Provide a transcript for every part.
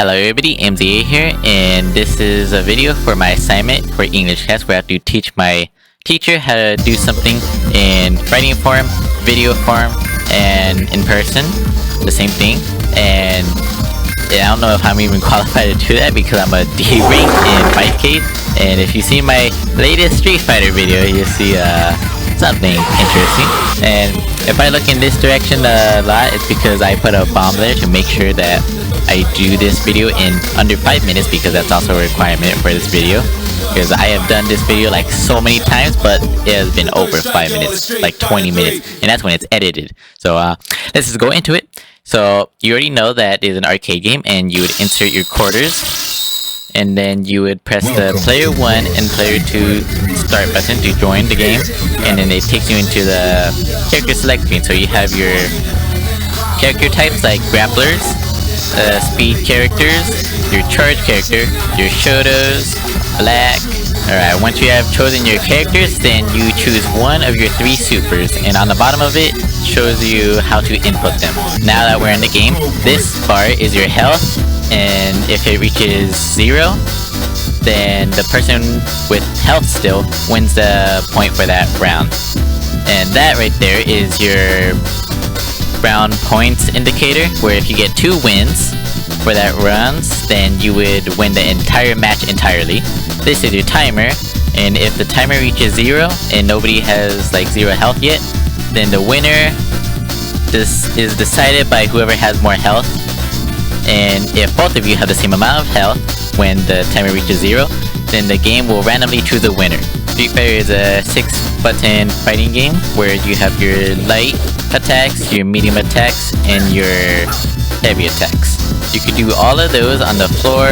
Hello everybody, MZA here, and this is a video for my assignment for English class where I have to teach my teacher how to do something in writing form, video form, and in person, the same thing. And I don't know if I'm even qualified to do that because I'm a D rank in Fightcade. And if you see my latest Street Fighter video, you'll see something interesting. And if I look in this direction a lot, it's because I put a bomb there to make sure that I do this video in under 5 minutes, because that's also a requirement for this video. Because I have done this video like so many times, but it has been over 5 minutes, like 20 minutes, and that's when it's edited. So let's just go into it. So you already know that it's an arcade game, and you would insert your quarters, and then you would press the player 1 and player 2 start button to join the game, and then it takes you into the character select screen. So you have your character types like grapplers, speed characters, your charge character, your Shotos, black. Alright, once you have chosen your characters, then you choose one of your 3 supers, and on the bottom of it shows you how to input them. Now that we're in the game, this bar is your health, and if it reaches 0, then the person with health still wins the point for that round. And that right there is your round points indicator, where if you get 2 wins for that rounds, then you would win the entire match entirely. This is your timer, and if the timer reaches 0 and nobody has like 0 health yet, then the winner is decided by whoever has more health. And if both of you have the same amount of health when the timer reaches 0, then the game will randomly choose a winner. Street Fighter is a 6-button fighting game where you have your light attacks, your medium attacks, and your heavy attacks. You can do all of those on the floor,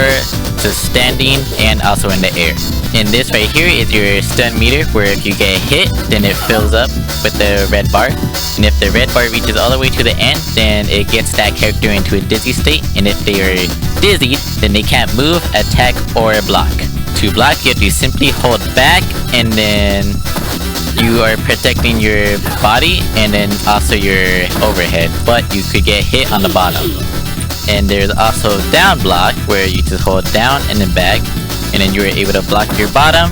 just standing, and also in the air. And this right here is your stun meter, where if you get hit, then it fills up with the red bar. And if the red bar reaches all the way to the end, then it gets that character into a dizzy state. And if they are dizzied, then they can't move, attack, or block. To block, you have to simply hold back, and then you are protecting your body and then also your overhead, but you could get hit on the bottom. And there's also down block, where you just hold down and then back, and then you are able to block your bottom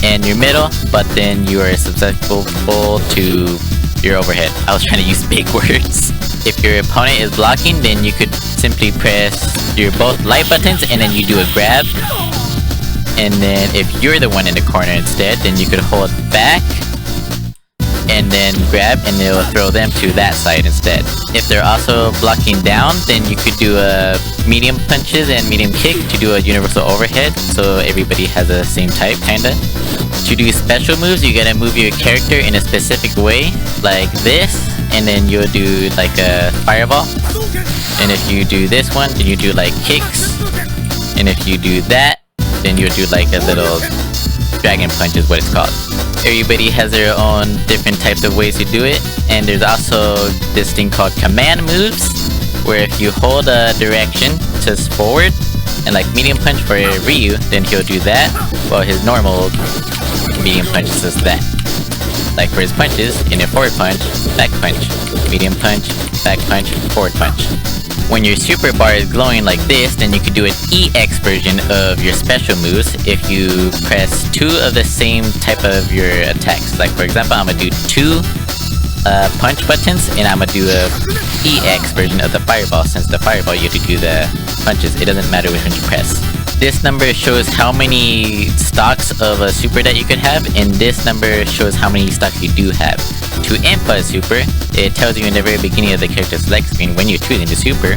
and your middle, but then you are susceptible to your overhead. I was trying to use big words. If your opponent is blocking, then you could simply press your both light buttons and then you do a grab. And then if you're the one in the corner instead, then you could hold back and then grab, and it'll throw them to that side instead. If they're also blocking down, then you could do a medium punches and medium kick to do a universal overhead, so everybody has the same type, kinda. To do special moves, you gotta move your character in a specific way, like this, and then you'll do like a fireball. And if you do this one, then you do like kicks. And if you do that, then you'll do like a little dragon punch is what it's called. Everybody has their own different types of ways to do it, and there's also this thing called command moves, where if you hold a direction just forward, and like medium punch for Ryu, then he'll do that, while his normal medium punch is just that. Like for his punches, in a forward punch, back punch, medium punch, back punch, forward punch. When your super bar is glowing like this, then you can do an EX version of your special moves if you press 2 of the same type of your attacks. Like for example, I'm gonna do 2 punch buttons, and I'm gonna do a EX version of the fireball. Since the fireball you have to do the punches, it doesn't matter which one you press. This number shows how many stocks of a super that you could have, and this number shows how many stocks you do have. To input a super, it tells you in the very beginning of the character select screen when you're choosing the super,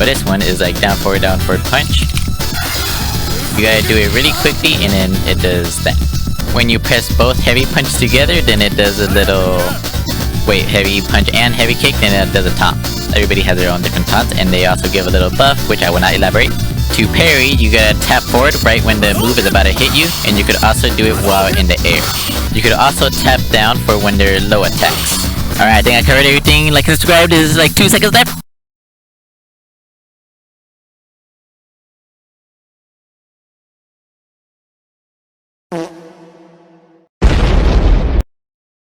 but this one is like down forward punch. You gotta do it really quickly, and then it does that. When you press both heavy punch together, then it does a little heavy punch and heavy kick, then it does a taunt. Everybody has their own different taunts, and they also give a little buff, which I will not elaborate. To parry, you gotta tap forward right when the move is about to hit you, and you could also do it while in the air. You could also tap down for when they're low attacks. Alright, I think I covered everything. Like and subscribe, this is like 2 seconds left.